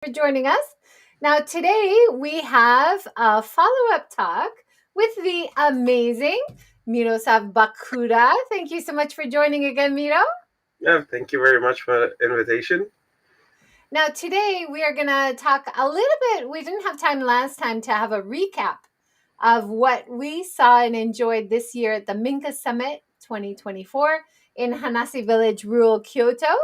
For joining us. Now, today we have a follow up talk with the amazing Miroslav Bachura. Thank you so much for joining again, Miro. Yeah, thank you very much for the invitation. Now, today we are going to talk a little bit. We didn't have time last time to have a recap of what we saw and enjoyed this year at the Minka Summit 2024 in Hanase Village, rural Kyoto.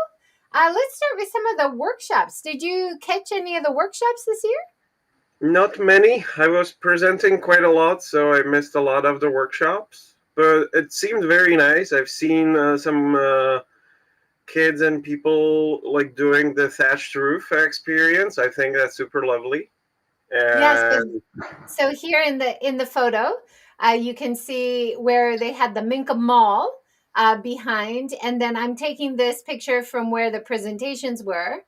Let's start with some of the workshops. Did you catch any of the workshops this year? Not many. I was presenting quite a lot, so I missed a lot of the workshops. But it seemed very nice. I've seen some kids and people like doing the thatched roof experience. I think that's super lovely. Yes. And So here in the photo, you can see where they had the Minka Mall behind, and then I'm taking this picture from where the presentations were,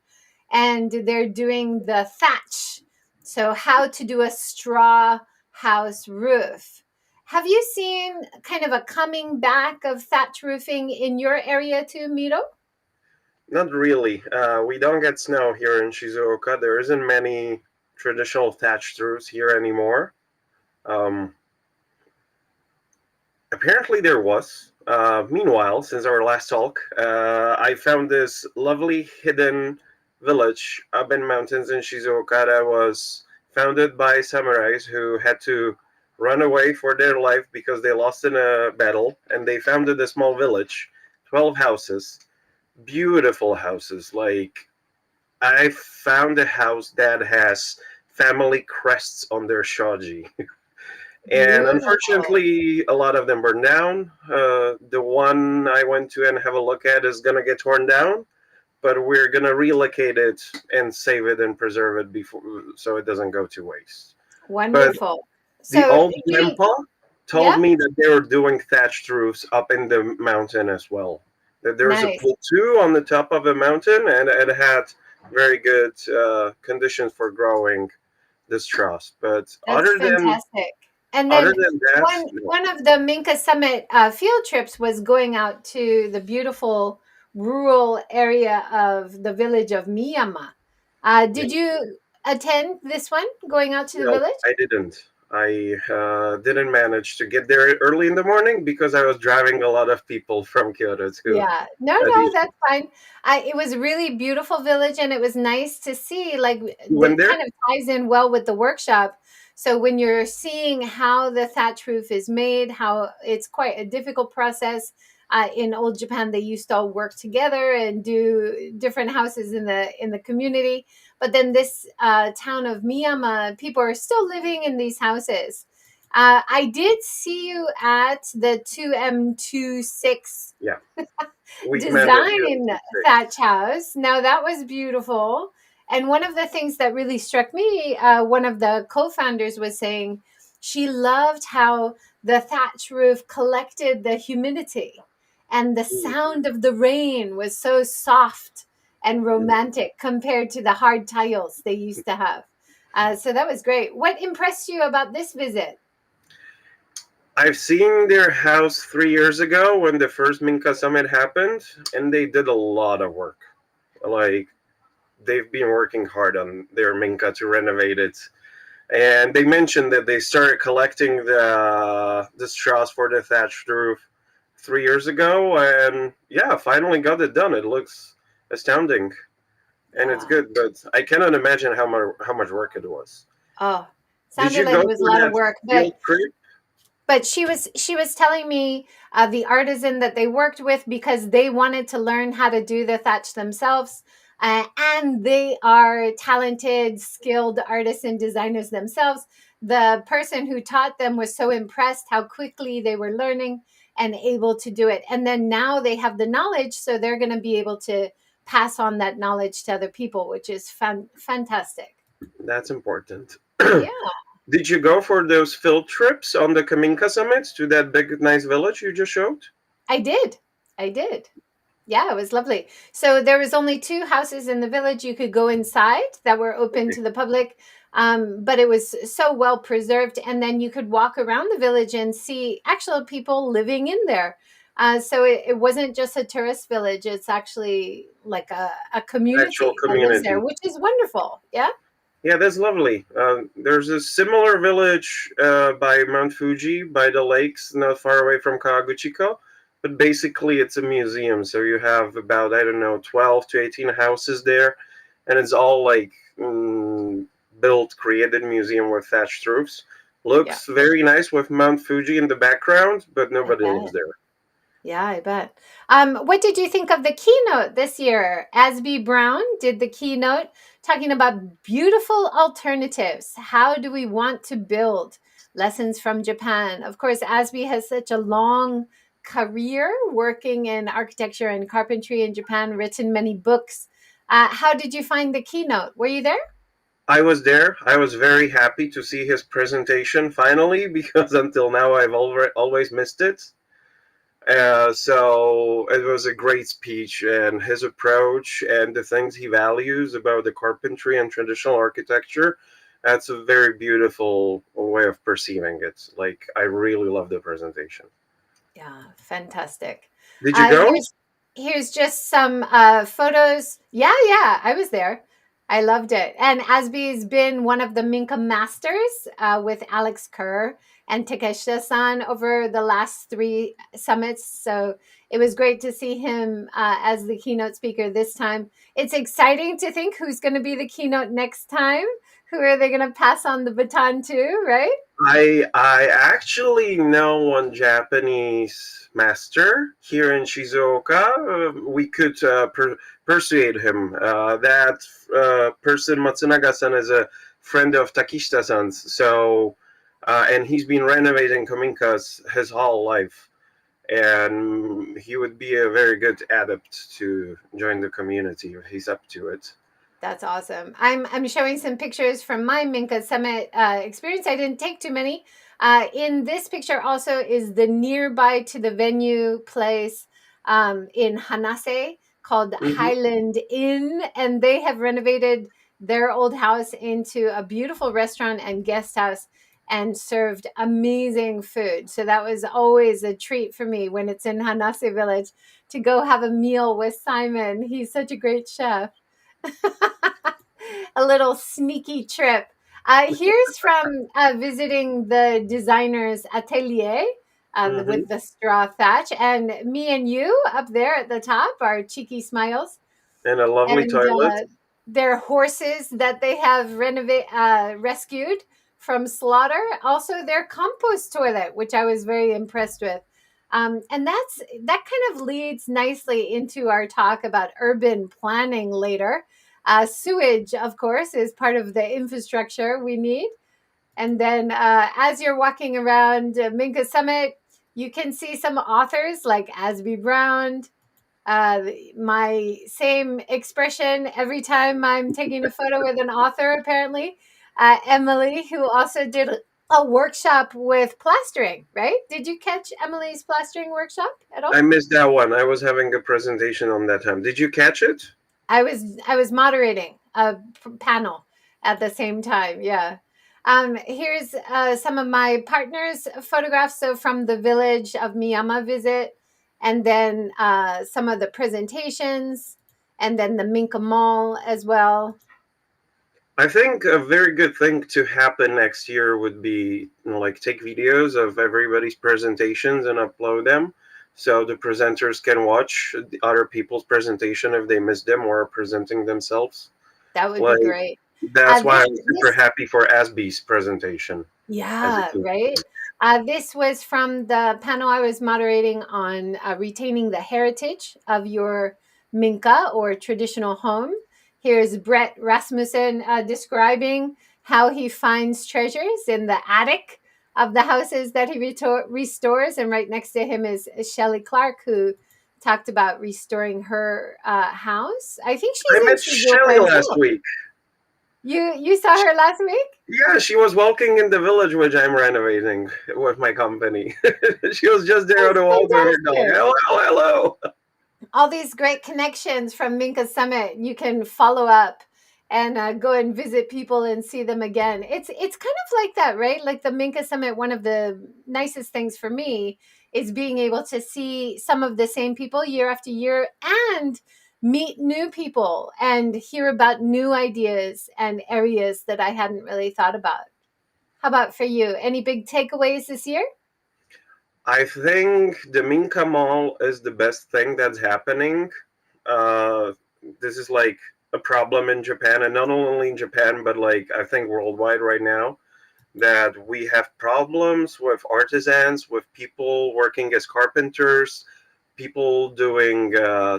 and they're doing the thatch. So how to do a straw house roof. Have you seen kind of a coming back of thatch roofing in your area too, Miro? not really. We don't get snow here in Shizuoka. There isn't many traditional thatched roofs here anymore. Um, Apparently there was. Meanwhile, since our last talk, I found this lovely hidden village up in mountains in Shizuoka that was founded by samurais who had to run away for their life because they lost in a battle, and they founded a small village, 12 houses, beautiful houses. Like, I found a house that has family crests on their shoji. And Beautiful. unfortunately, a lot of them burned down. The one I went to and have a look at is going to get torn down, but we're going to relocate it and save it and preserve it before, so it doesn't go to waste. But Wonderful. the So old doing, grandpa yeah, told me that they were doing thatched roofs up in the mountain as well. That there's a nice. plateau on the top of the mountain, and it had very good conditions for growing the straws. But That's fantastic. And other then than that, one no. one of the Minka Summit field trips was going out to the beautiful rural area of the village of Miyama. Did you attend this one, going out to the No, village? I didn't. I didn't manage to get there early in the morning because I was driving a lot of people from Kyoto to Yeah. No, no, Adi. that's fine. It was a really beautiful village, and it was nice to see, like, You went that there? kind of ties in well with the workshop. So when you're seeing how the thatch roof is made, how it's quite a difficult process. In old Japan, they used to all work together and do different houses in the community. But then this town of Miyama, people are still living in these houses. I did see you at the 2M26 Yeah, we met at design thatch 206. house. Now that was beautiful. And one of the things that really struck me, one of the co-founders was saying she loved how the thatch roof collected the humidity, and the sound of the rain was so soft and romantic compared to the hard tiles they used to have. So that was great. What impressed you about this visit? I've seen their house 3 years ago when the first Minka Summit happened, and they did a lot of work. Like, they've been working hard on their Minka to renovate it. And they mentioned that they started collecting the straws for the thatched roof 3 years ago, and yeah, finally got it done. It looks astounding, and it's Yeah. good. But I cannot imagine how much work it was. Oh, Did sounded you like go it was a for lot of that work, field trip? but she was telling me the artisan that they worked with, because they wanted to learn how to do the thatch themselves, and they are talented, skilled artisan designers themselves. The person who taught them was so impressed how quickly they were learning and able to do it, and then now they have the knowledge, so they're going to be able to pass on that knowledge to other people, which is fantastic. That's important. Yeah, Did you go for those field trips on the Kaminka summits to that big, nice village you just showed? I did. Yeah, it was lovely. So there was only two houses in the village you could go inside that were open to the public, but it was so well preserved. And then you could walk around the village and see actual people living in there. So it wasn't just a tourist village, it's actually like a Actual community that lives there, community. which is wonderful. Yeah. Yeah, that's lovely. There's a similar village by Mount Fuji, by the lakes, not far away from Kawaguchiko. But basically, it's a museum. So you have about, I don't know, 12 to 18 houses there. And it's all like built, created museum with thatched roofs. Yeah. Looks very nice with Mount Fuji in the background, but I nobody lives bet. there. Yeah, I bet. What did you think of the keynote this year? Asby Brown did the keynote talking about beautiful alternatives. How do we want to build? Lessons from Japan. Of course, Asby has such a long career working in architecture and carpentry in Japan, written many books. How did you find the keynote? Were you there? I was there. I was very happy to see his presentation finally because until now I've always missed it. So it was a great speech, and his approach and the things he values about the carpentry and traditional architecture. That's a very beautiful way of perceiving it. Like I really love the presentation. Yeah, fantastic. Did you Uh, go? here's here's just some photos. Yeah, yeah, I was there. I loved it. And Asby's been one of the Minka masters with Alex Kerr and Takeshita-san over the last three summits. So it was great to see him as the keynote speaker this time. It's exciting to think who's going to be the keynote next time. Who are they going to pass on the baton to, right? I actually know one Japanese master here in Shizuoka. We could persuade him. That person Matsunaga-san is a friend of Takishita-san's. So, and he's been renovating Kominkas his whole life, and he would be a very good adept to join the community if he's up to it. That's awesome. I'm showing some pictures from my Minka Summit experience. I didn't take too many. In this picture also is the nearby to the venue place in Hanase called Hmm. Highland Inn, and they have renovated their old house into a beautiful restaurant and guest house and served amazing food. So that was always a treat for me when it's in Hanase Village to go have a meal with Simon. He's such a great chef. A little sneaky trip. Here's from visiting the designer's atelier Hmm. with the straw thatch, and me and you up there at the top are cheeky smiles, And a lovely and toilet. their horses that they have rescued from slaughter. Also, their compost toilet, which I was very impressed with. And that kind of leads nicely into our talk about urban planning later. Sewage, of course, is part of the infrastructure we need. And then as you're walking around Minka Summit, you can see some authors like Asby Brown, uh, my same expression every time I'm taking a photo with an author, apparently. Emily, who also did a workshop with plastering, right? Did you catch Emily's plastering workshop at all? I missed that one. I was having a presentation on that time. Did you catch it? I was moderating a panel at the same time. Yeah. Here's some of my partners' photographs. So from the village of Miyama visit, and then some of the presentations, and then the Minka Mall as well. I think a very good thing to happen next year would be, like take videos of everybody's presentations and upload them so the presenters can watch the other people's presentation if they missed them or are presenting themselves. That would be Like great. that's why I This was super this happy for Asby's presentation as a Yeah, keynote right. speaker. This was from the panel I was moderating on retaining the heritage of your Minka or traditional home. Here's Brett Rasmussen describing how he finds treasures in the attic of the houses that he restores. And right next to him is Shelley Clark, who talked about restoring her house. I think I met she's in Shelly Shizuoka as last well. week. You saw her last week? Yeah, she was walking in the village which I'm renovating with my company. She was just there on That's the walk with her dog. fantastic. Hello, hello. All these great connections from Minka Summit you can follow up and go and visit people and see them again. It's kind of like that, right? Like the Minka Summit, one of the nicest things for me is being able to see some of the same people year after year and meet new people and hear about new ideas and areas that I hadn't really thought about. How about for you? Any big takeaways this year? I think the Minka Mall is the best thing that's happening. Uh, this is like a problem in Japan, and not only in Japan, but like I think worldwide right now, that we have problems with artisans, with people working as carpenters, people doing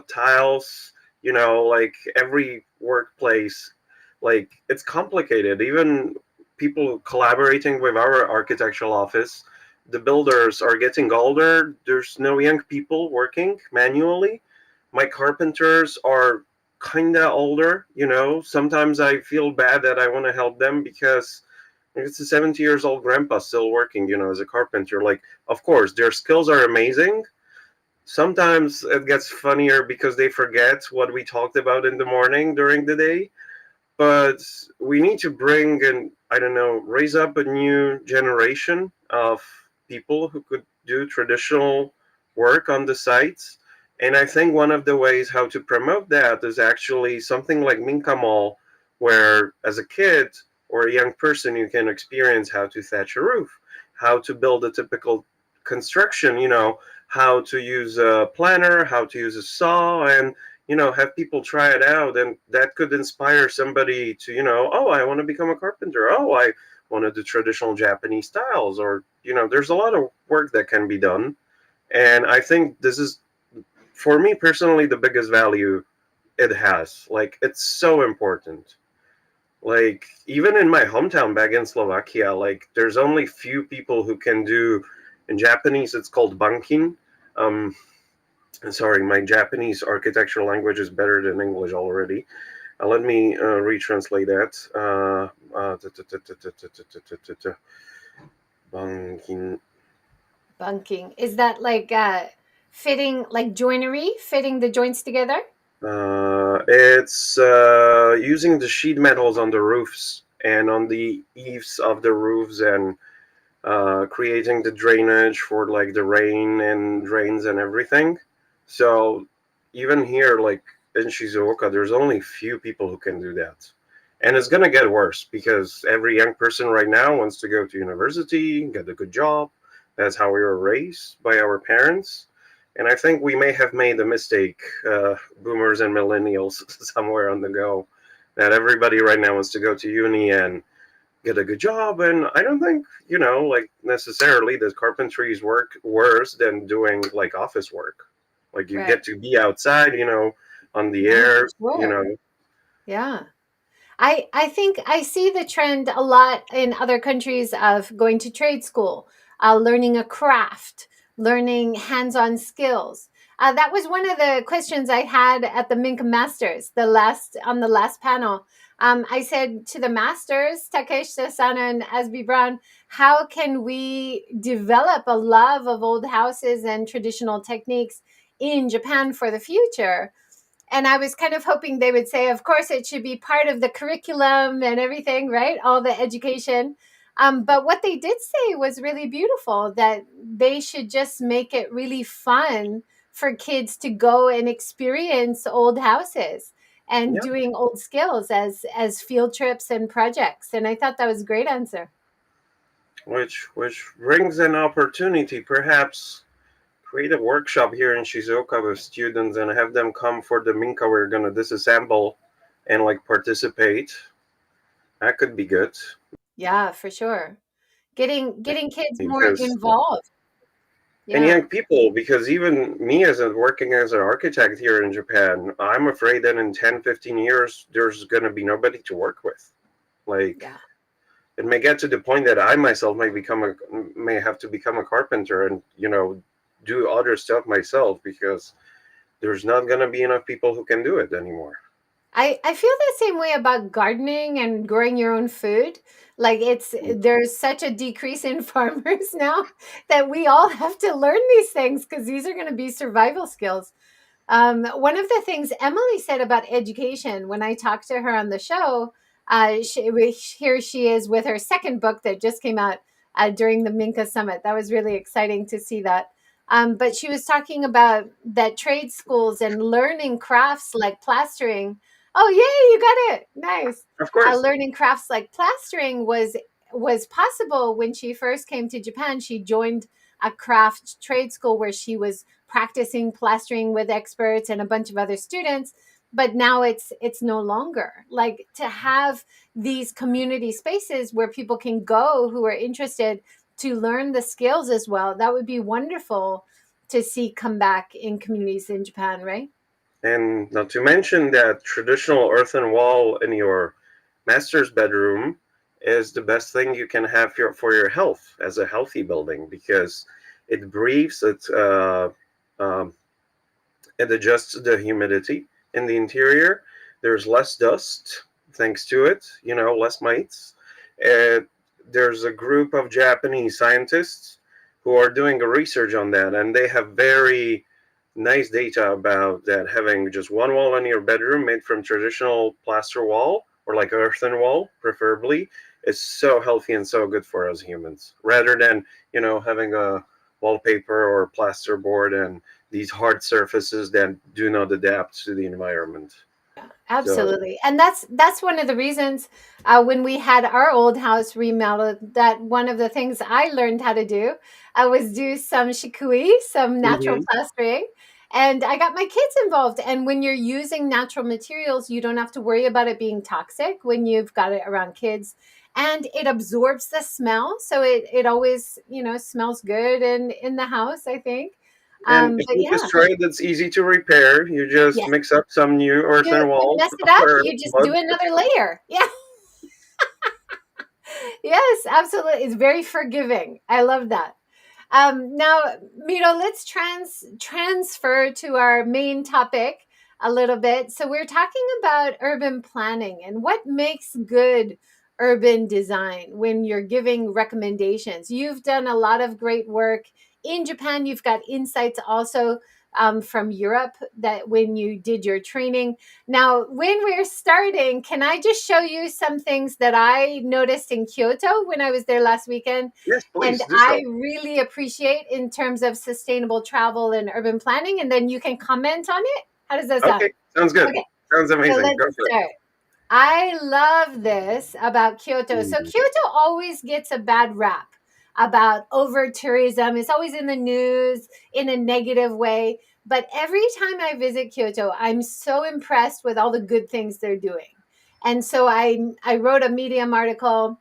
tiles, like every workplace, like it's complicated. Even people collaborating with our architectural office, the builders are getting older. There's no young people working manually. My carpenters are kinda older, Sometimes I feel bad that I want to help them because it's a 70 years old grandpa still working, as a carpenter. Like, of course, their skills are amazing. Sometimes it gets funnier because they forget what we talked about in the morning during the day. But we need to bring and, I don't know, raise up a new generation of people who could do traditional work on the sites. And I think one of the ways how to promote that is actually something like Minka Mall, where as a kid or a young person you can experience how to thatch a roof, how to build a typical construction, how to use a planner, how to use a saw, and have people try it out, and that could inspire somebody to, oh, I want to become a carpenter. Oh, I want to do traditional Japanese styles, or there's a lot of work that can be done. And I think this is, for me personally, the biggest value it has. Like, it's so important. Like, even in my hometown back in Slovakia, like, there's only few people who can do, in Japanese it's called bankin. um Sorry, my Japanese architectural language is better than English already. Let me retranslate that. Bankin. Bunking. Is that like fitting, like joinery, fitting the joints together? It's using the sheet metals on the roofs and on the eaves of the roofs, and creating the drainage for like the rain and drains and everything. So even here, like in Shizuoka, there's only few people who can do that. And it's gonna get worse because every young person right now wants to go to university, get a good job. That's how we were raised by our parents. And I think we may have made a mistake, boomers and millennials, somewhere on the go, that everybody right now wants to go to uni and get a good job. And I don't think, like necessarily that carpentry's work worse than doing like office work. Like, you Right. get to be outside, on the Yeah, for air, sure. Yeah. I think I see the trend a lot in other countries of going to trade school, learning a craft, learning hands-on skills. That was one of the questions I had at the Minka Masters, the last panel. I said to the masters, Takesh Sasana and Azby Brown, how can we develop a love of old houses and traditional techniques in Japan for the future? And I was kind of hoping they would say, of course, it should be part of the curriculum and everything, right? All the education. But what they did say was really beautiful, that they should just make it really fun for kids to go and experience old houses and yeah, doing old skills as field trips and projects. And I thought that was a great answer. which brings an opportunity, perhaps create a workshop here in Shizuoka with students and have them come for the Minka we're gonna disassemble and like participate. That could be good. Yeah, for sure. Getting kids more Because involved. and Yeah, young people, because even me as a working as an architect here in Japan, I'm afraid that in 10, 15 years there's going to be nobody to work with. Like, yeah. it may get to the point that I myself may have to become a carpenter and, do other stuff myself because there's not going to be enough people who can do it anymore. I feel the same way about gardening and growing your own food. Like there's such a decrease in farmers now that we all have to learn these things because these are going to be survival skills. One of the things Emily said about education when I talked to her on the show, here she is with her second book that just came out during the Minka Summit. That was really exciting to see that. But she was talking about that trade schools and learning crafts like plastering. Oh, yay, you got it. Nice. Of course. Learning crafts like plastering was possible when she first came to Japan. She joined a craft trade school where she was practicing plastering with experts and a bunch of other students, but now it's no longer. Like, to have these community spaces where people can go who are interested to learn the skills as well, that would be wonderful to see come back in communities in Japan, right? And not to mention that traditional earthen wall in your master's bedroom is the best thing you can have for your health as a healthy building, because it breathes, um, it adjusts the humidity in the interior. There's less dust thanks to it, less mites. And there's a group of Japanese scientists who are doing a research on that, and they have very nice data about that. Having just one wall in your bedroom made from traditional plaster wall, or like earthen wall preferably, is so healthy and so good for us humans, rather than having a wallpaper or plaster board and these hard surfaces that do not adapt to the environment. So Absolutely. And that's one of the reasons when we had our old house remodeled, that one of the things I learned how to do was do some shikui, some natural mhm. plastering. And I got my kids involved. And when you're using natural materials, you don't have to worry about it being toxic when you've got it around kids. And it absorbs the smell. So it always, smells good in the house, I think. And if But you yeah. destroy it, it's easy to repair. You just Yes. mix up some new You earthen walls mess it up, or you just mud. do another layer. Yeah. Yes, absolutely. It's very forgiving. I love that. Now, Miro, let's transfer to our main topic a little bit. So we're talking about urban planning and what makes good urban design when you're giving recommendations. You've done a lot of great work in Japan. You've got insights also from Europe that when you did your training. Now, when we're starting, can I just show you some things that I noticed in Kyoto when I was there last weekend? Yes, And please do I so. really appreciate in terms of sustainable travel and urban planning. And then you can comment on it. How does that sound? Okay, sounds good. Okay, Sounds so amazing. let's Go for it. start. I love this about Kyoto. So Mhm. Kyoto always gets a bad rap about over tourism. It's always in the news in a negative way. But every time I visit Kyoto, I'm so impressed with all the good things they're doing. And so I wrote a Medium article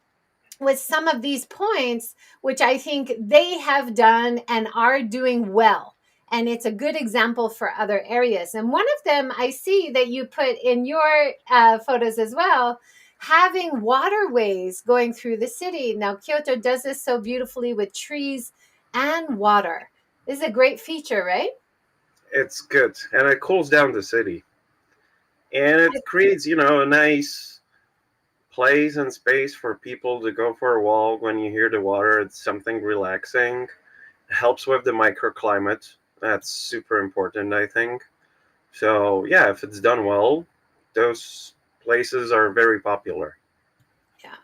with some of these points, which I think they have done and are doing well. And it's a good example for other areas. And one of them I see that you put in your photos as well, having waterways going through the city. Now, Kyoto does this so beautifully with trees and water. This is a great feature, right? It's good, and it cools down the city, and it creates, a nice place and space for people to go for a walk. When you hear the water, it's something relaxing. It helps with the microclimate. That's super important, I think. So yeah, if it's done well, those places are very popular. Yeah.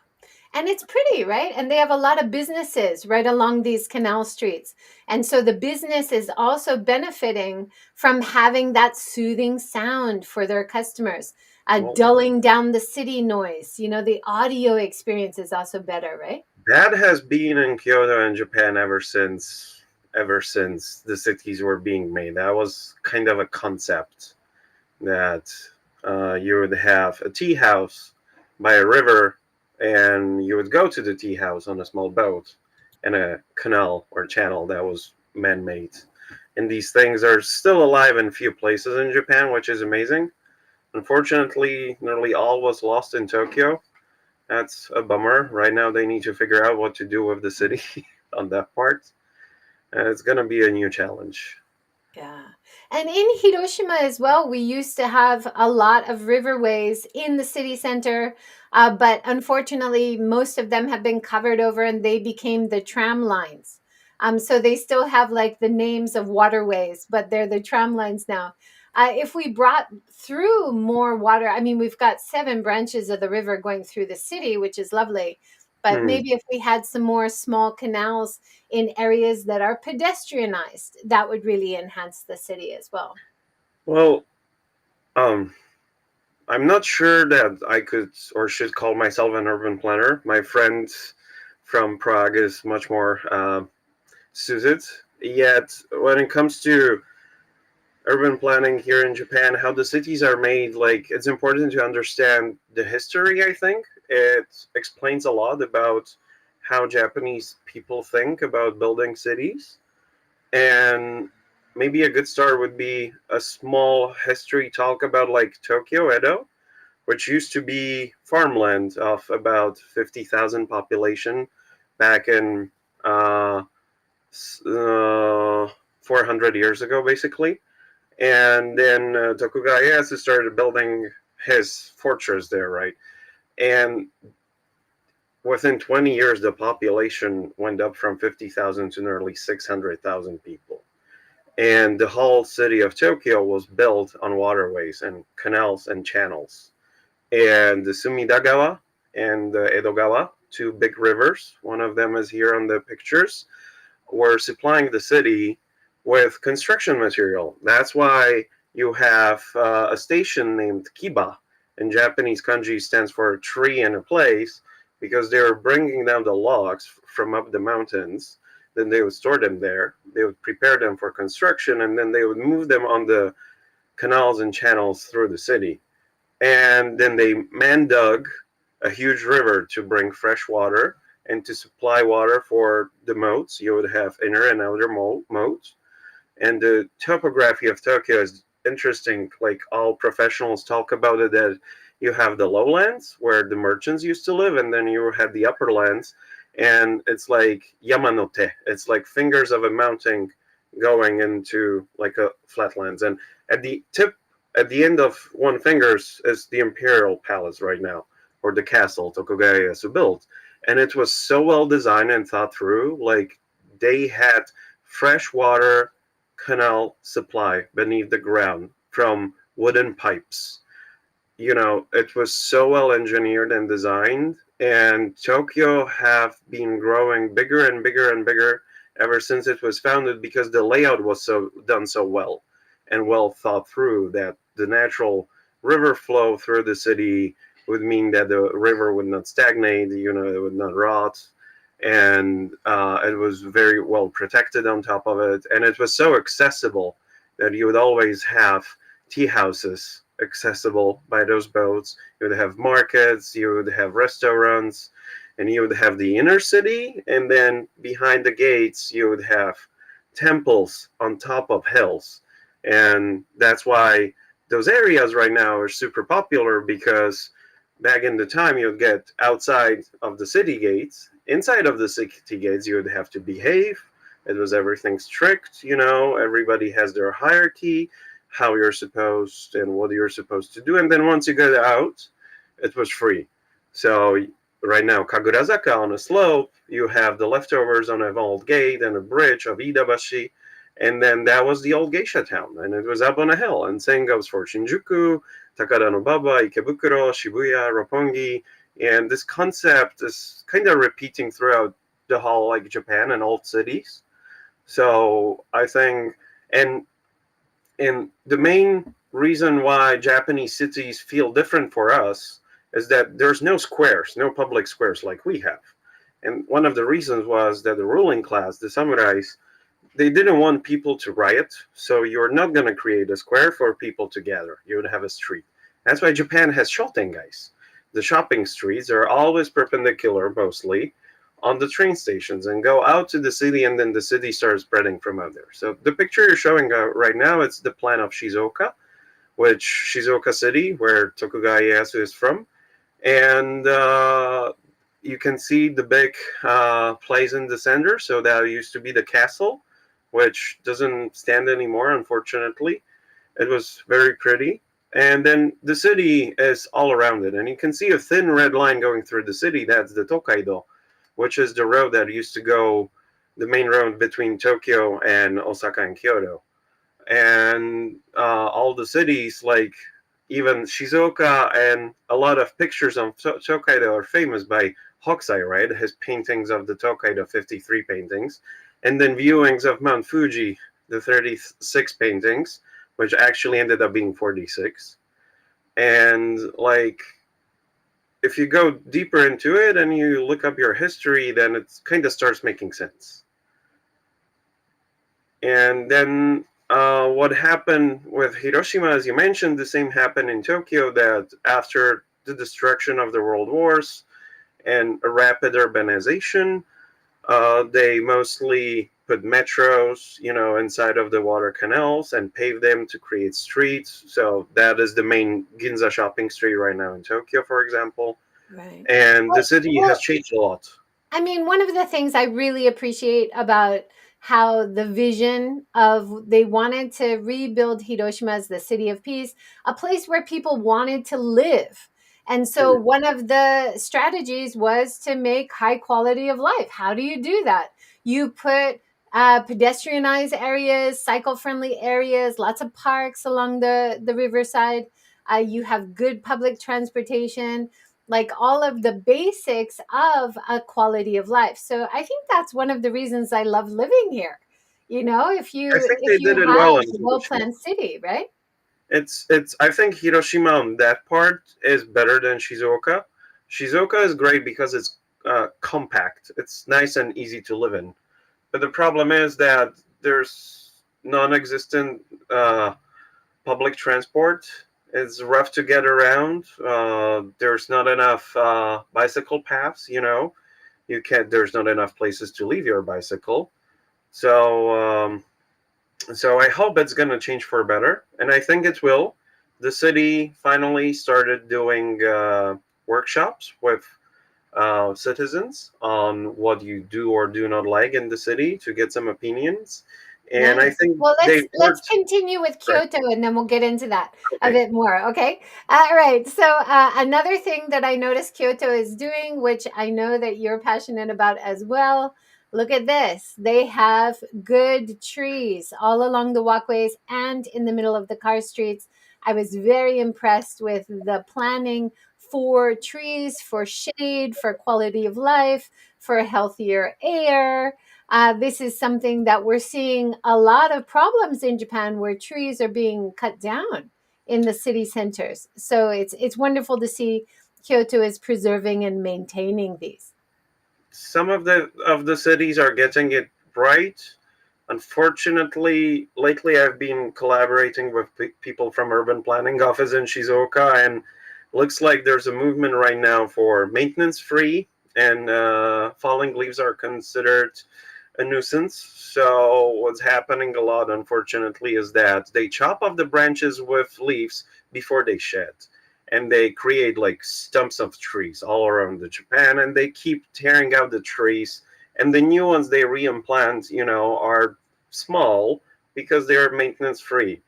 And it's pretty, right? And they have a lot of businesses right along these canal streets. And so the business is also benefiting from having that soothing sound for their customers, Well, dulling down the city noise. The audio experience is also better, right? that has been in Kyoto and Japan ever since the cities were being made. That was kind of a concept that you would have a tea house by a river, and you would go to the tea house on a small boat in a canal or channel that was man-made. And these things are still alive in few places in Japan, which is amazing. Unfortunately, nearly all was lost in Tokyo. That's a bummer. Right now, they need to figure out what to do with the city on that part. And it's going to be a new challenge. Yeah. And in Hiroshima as well, we used to have a lot of riverways in the city center, but unfortunately, most of them have been covered over and they became the tram lines. So they still have like the names of waterways, but they're the tram lines now. if we brought through more water, I mean, we've got 7 branches of the river going through the city, which is lovely. But Hmm. maybe if we had some more small canals in areas that are pedestrianized, that would really enhance the city as well. Well, um, I'm not sure that I could or should call myself an urban planner. My friend from Prague is much more suited. Yet, when it comes to urban planning here in Japan, how the cities are made, like it's important to understand the history, I think. It explains a lot about how Japanese people think about building cities. And maybe a good start would be a small history talk about like Tokyo, Edo, which used to be farmland of about 50,000 population back in uh, 400 years ago, basically. And then Tokugawa Ieyasu started building his fortress there, right? And within 20 years, the population went up from 50,000 to nearly 600,000 people. And the whole city of Tokyo was built on waterways and canals and channels. And the Sumidagawa and the Edogawa, two big rivers, one of them is here on the pictures, were supplying the city with construction material. That's why you have a station named Kiba. In Japanese, kanji stands for a tree and a place, because they were bringing down the logs from up the mountains. Then they would store them there. They would prepare them for construction, and then they would move them on the canals and channels through the city. And then they man dug a huge river to bring fresh water and to supply water for the moats. You would have inner and outer moats. And the topography of Tokyo is interesting. Like all professionals talk about it, that you have the lowlands where the merchants used to live, and then you have the upper lands, and it's like Yamanote. It's like fingers of a mountain going into like a flatlands. And at the tip, at the end of one fingers is the imperial palace right now, or the castle Tokugawa Ieyasu built. And it was so well designed and thought through. Like they had fresh water canal supply beneath the ground from wooden pipes. You know, it was so well engineered and designed. And Tokyo have been growing bigger and bigger and bigger ever since it was founded, because the layout was so done so well and well thought through, that the natural river flow through the city would mean that the river would not stagnate, you know, it would not rot. And it was very well protected on top of it. And it was so accessible that you would always have tea houses accessible by those boats. You would have markets, you would have restaurants, and you would have the inner city. And then behind the gates, you would have temples on top of hills. And that's why those areas right now are super popular, because back in the time you would get outside of the city gates. Inside of the city gates, you would have to behave. It was everything strict, you know, everybody has their hierarchy, how you're supposed and what you're supposed to do. And then once you get out, it was free. So right now, Kagurazaka on a slope, you have the leftovers on an old gate and a bridge of Idabashi. And then that was the old geisha town, and it was up on a hill. And same goes for Shinjuku, Takada no Baba, Ikebukuro, Shibuya, Roppongi. And this concept is kind of repeating throughout the whole like Japan and old cities. So I think, and the main reason why Japanese cities feel different for us is that there's no squares, no public squares like we have. And one of the reasons was that the ruling class, the samurais, they didn't want people to riot, so you're not going to create a square for people to gather. You would have a street. That's why Japan has shotengai. The shopping streets are always perpendicular, mostly, on the train stations, and go out to the city, and then the city starts spreading from out there. So the picture you're showing right now, it's the plan of Shizuoka, which Shizuoka City, where Tokugawa Ieyasu is from. And you can see the big place in the center. So that used to be the castle, which doesn't stand anymore, unfortunately. It was very pretty. And then the city is all around it. And you can see a thin red line going through the city. That's the Tokaido, which is the road that used to go, the main road between Tokyo and Osaka and Kyoto. and all the cities like even Shizuoka and a lot of pictures of Tokaido are famous by Hokusai, right? His paintings of the Tokaido 53 paintings, and then viewings of Mount Fuji, the 36 paintings, which actually ended up being 46. And like if you go deeper into it and you look up your history, then it kind of starts making sense. And then what happened with Hiroshima, as you mentioned, the same happened in Tokyo, that after the destruction of the world wars and a rapid urbanization, they mostly put metros, inside of the water canals and paved them to create streets. So that is the main Ginza shopping street right now in Tokyo, for example. Right. And the Well, city has well, changed a lot. I mean, one of the things I really appreciate about how the vision of they wanted to rebuild Hiroshima as the city of peace, a place where people wanted to live. And so one of the strategies was to make high quality of life. How do you do that? You put pedestrianized areas, cycle friendly areas, lots of parks along the riverside. You have good public transportation, like all of the basics of a quality of life. So I think that's one of the reasons I love living here. If I you think if they you did it have well in a well Hiroshima. planned city, right? It's I think Hiroshima on that part is better than Shizuoka. Shizuoka is great because it's compact. It's nice and easy to live in. But the problem is that there's non-existent public transport. It's rough to get around. There's not enough bicycle paths. You can't. There's not enough places to leave your bicycle. So I hope it's going to change for better, and I think it will. The city finally started doing workshops with citizens on what you do or do not like in the city to get some opinions, and I Nice. think Well, they let's worked. continue with Right. Kyoto, and then we'll get into that a Okay. bit more. Okay. All right. So another thing that I noticed Kyoto is doing, which I know that you're passionate about as well. Look at this. They have good trees all along the walkways and in the middle of the car streets. I was very impressed with the planning for trees, for shade, for quality of life, for healthier air. This is something that we're seeing a lot of problems in Japan where trees are being cut down in the city centers. So it's wonderful to see Kyoto is preserving and maintaining these. Some of the cities are getting it right. Unfortunately, lately I've been collaborating with people from urban planning office in Shizuoka, and looks like there's a movement right now for maintenance free, and falling leaves are considered a nuisance. So what's happening a lot, unfortunately, is that they chop off the branches with leaves before they shed, and they create like stumps of trees all around the Japan, and they keep tearing out the trees, and the new ones they reimplant, are small because they're maintenance free.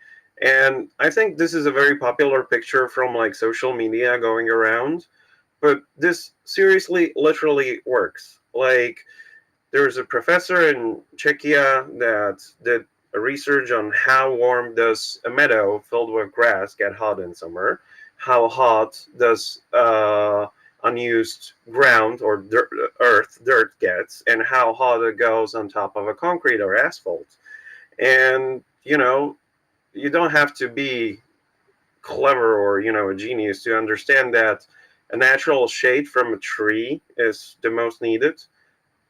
And I think this is a very popular picture from like social media going around, but this seriously literally works. Like there's a professor in Czechia that did a research on how warm does a meadow filled with grass get hot in summer, how hot does unused ground or dirt gets, and how hot it goes on top of a concrete or asphalt. And you don't have to be clever or a genius to understand that a natural shade from a tree is the most needed.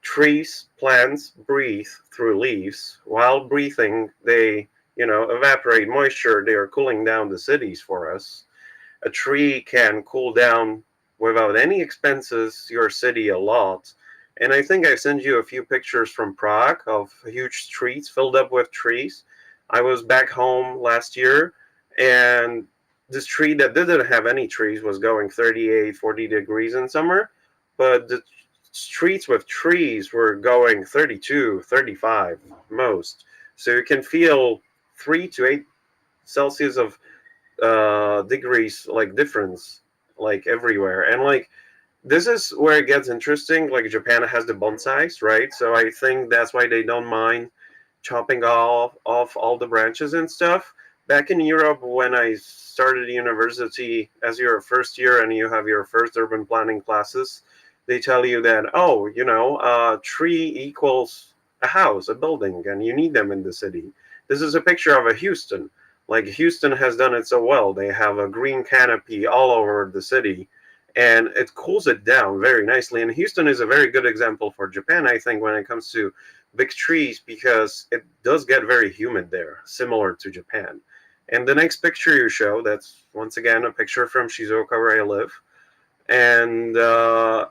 Trees, plants breathe through leaves. While breathing, they, evaporate moisture. They are cooling down the cities for us. A tree can cool down without any expenses your city a lot. And I think I sent you a few pictures from Prague of huge streets filled up with trees. I was back home last year, and the street that didn't have any trees was going 38, 40 degrees in summer, but the streets with trees were going 32, 35 most. So you can feel 3 to 8 Celsius of degrees like difference like everywhere. And like this is where it gets interesting. Like Japan has the bonsais, right? So I think that's why they don't mind chopping off all the branches and stuff. Back in Europe, when I started university, as your first year and you have your first urban planning classes, they tell you that, oh, a tree equals a house, a building, and you need them in the city. This is a picture of a Houston. Like Houston has done it so well. They have a green canopy all over the city, and it cools it down very nicely. And Houston is a very good example for Japan, I think, when it comes to big trees, because it does get very humid there, similar to Japan. And the next picture you show, that's once again a picture from Shizuoka where I live. And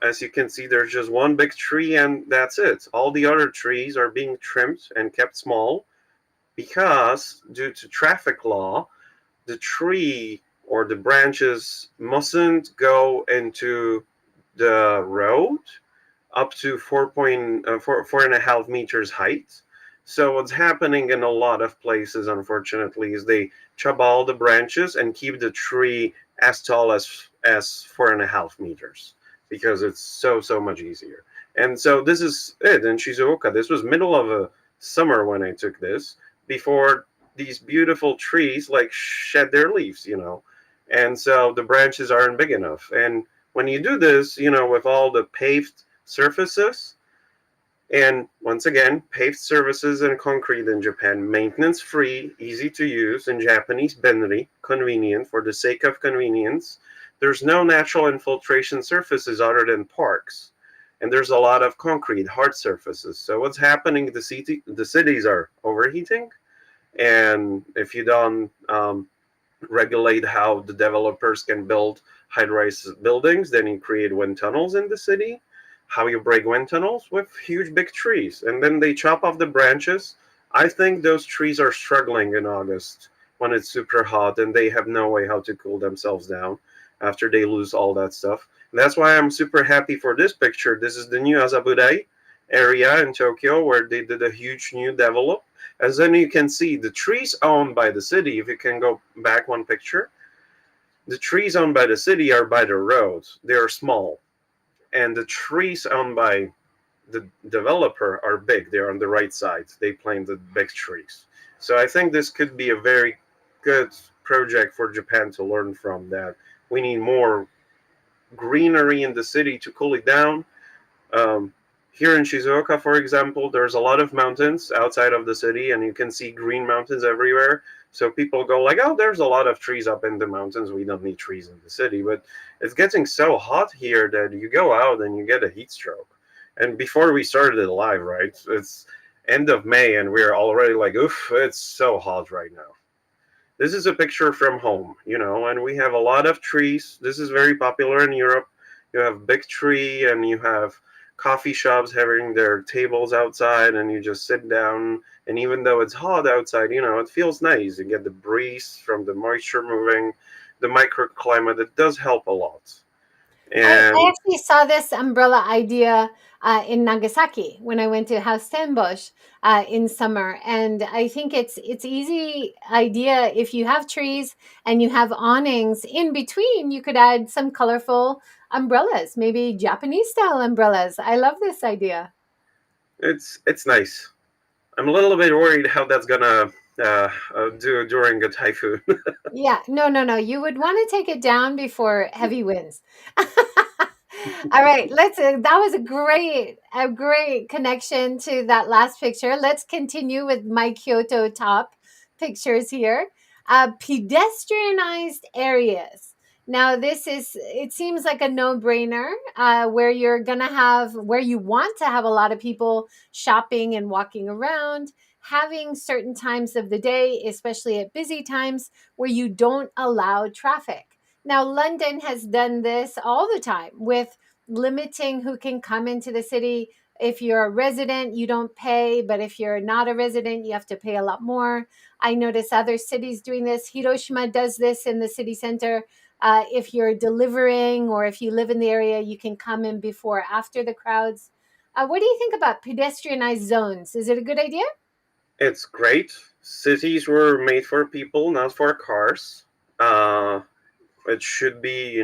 as you can see, there's just one big tree, and that's it. All the other trees are being trimmed and kept small because, due to traffic law, the tree or the branches mustn't go into the road up to 4.5 meters height. So what's happening in a lot of places, unfortunately, is they chop all the branches and keep the tree as tall as 4.5 meters because it's so much easier. And so this is it in Shizuoka. This was middle of a summer when I took this, before these beautiful trees like shed their leaves. And so the branches aren't big enough. And when you do this, with all the paved surfaces, and once again, paved surfaces and concrete in Japan, maintenance free, easy to use, in Japanese, benri, convenient, for the sake of convenience. There's no natural infiltration surfaces other than parks. And there's a lot of concrete, hard surfaces. So what's happening? The cities are overheating. And if you don't regulate how the developers can build high-rise buildings, then you create wind tunnels in the city. How you break wind tunnels? With huge big trees, and then they chop off the branches. I think those trees are struggling in August when it's super hot and they have no way how to cool themselves down after they lose all that stuff. And that's why I'm super happy for this picture. This is the new Azabudai area in Tokyo where they did a huge new develop. As then you can see, the trees owned by the city, if you can go back one picture, the trees owned by the city are by the roads. They are small. And the trees owned by the developer are big. They're on the right side. They planted big trees. So I think this could be a very good project for Japan to learn from, that we need more greenery in the city to cool it down. Um, Here in Shizuoka, for example, there's a lot of mountains outside of the city, and you can see green mountains everywhere. So people go like, oh, there's a lot of trees up in the mountains. We don't need trees in the city. But it's getting so hot here that you go out and you get a heat stroke. And before we started it live, right, it's end of May, and we're already like, oof, it's so hot right now. This is a picture from home, and we have a lot of trees. This is very popular in Europe. You have big tree, and you have coffee shops having their tables outside, and you just sit down. And even though it's hot outside, it feels nice. You get the breeze from the moisture moving, the microclimate. It does help a lot. I And actually saw this umbrella idea in Nagasaki when I went to House Tenbosch in summer, and I think it's easy idea. If you have trees and you have awnings in between, you could add some colorful umbrellas, maybe Japanese style umbrellas. I love this idea. it's nice. I'm a little bit worried how that's gonna do during a typhoon. Yeah, no, no, no. You would want to take it down before heavy winds. All right, let's. That was a great connection to that last picture. Let's continue with my Kyoto top pictures here. Pedestrianized areas. Now, this is. It seems like a no-brainer. Where you're gonna have, where you want to have a lot of people shopping and walking around, having certain times of the day, especially at busy times, where you don't allow traffic. Now, London has done this all the time with limiting who can come into the city. If you're a resident, you don't pay, but if you're not a resident, you have to pay a lot more. I notice other cities doing this. Hiroshima does this in the city center. If you're delivering or if you live in the area, you can come in before or after the crowds. What do you think about pedestrianized zones? Is it a good idea? It's great. Cities were made for people, not for cars. Uh, it should be,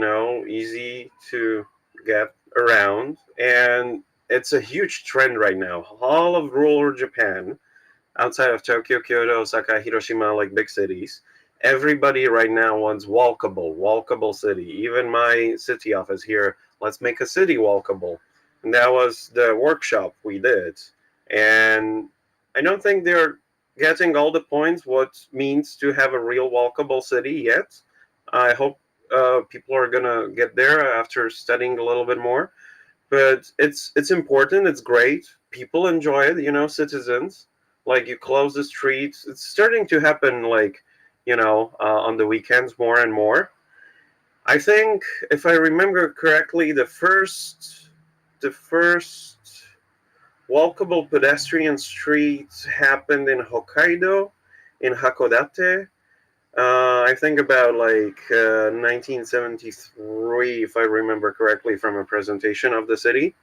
easy to get around. And it's a huge trend right now. All of rural Japan outside of Tokyo, Kyoto, Osaka, Hiroshima, like big cities. Everybody right now wants walkable city. Even my city office here, let's make a city walkable. And that was the workshop we did. And I don't think they're getting all the points what means to have a real walkable city yet. I hope people are gonna get there after studying a little bit more. But it's important. It's great. People enjoy it. Citizens, like, you close the streets. It's starting to happen, like, on the weekends more and more. I think, if I remember correctly, the first walkable pedestrian street happened in Hokkaido, in Hakodate. I think about, like, 1973, if I remember correctly, from a presentation of the city.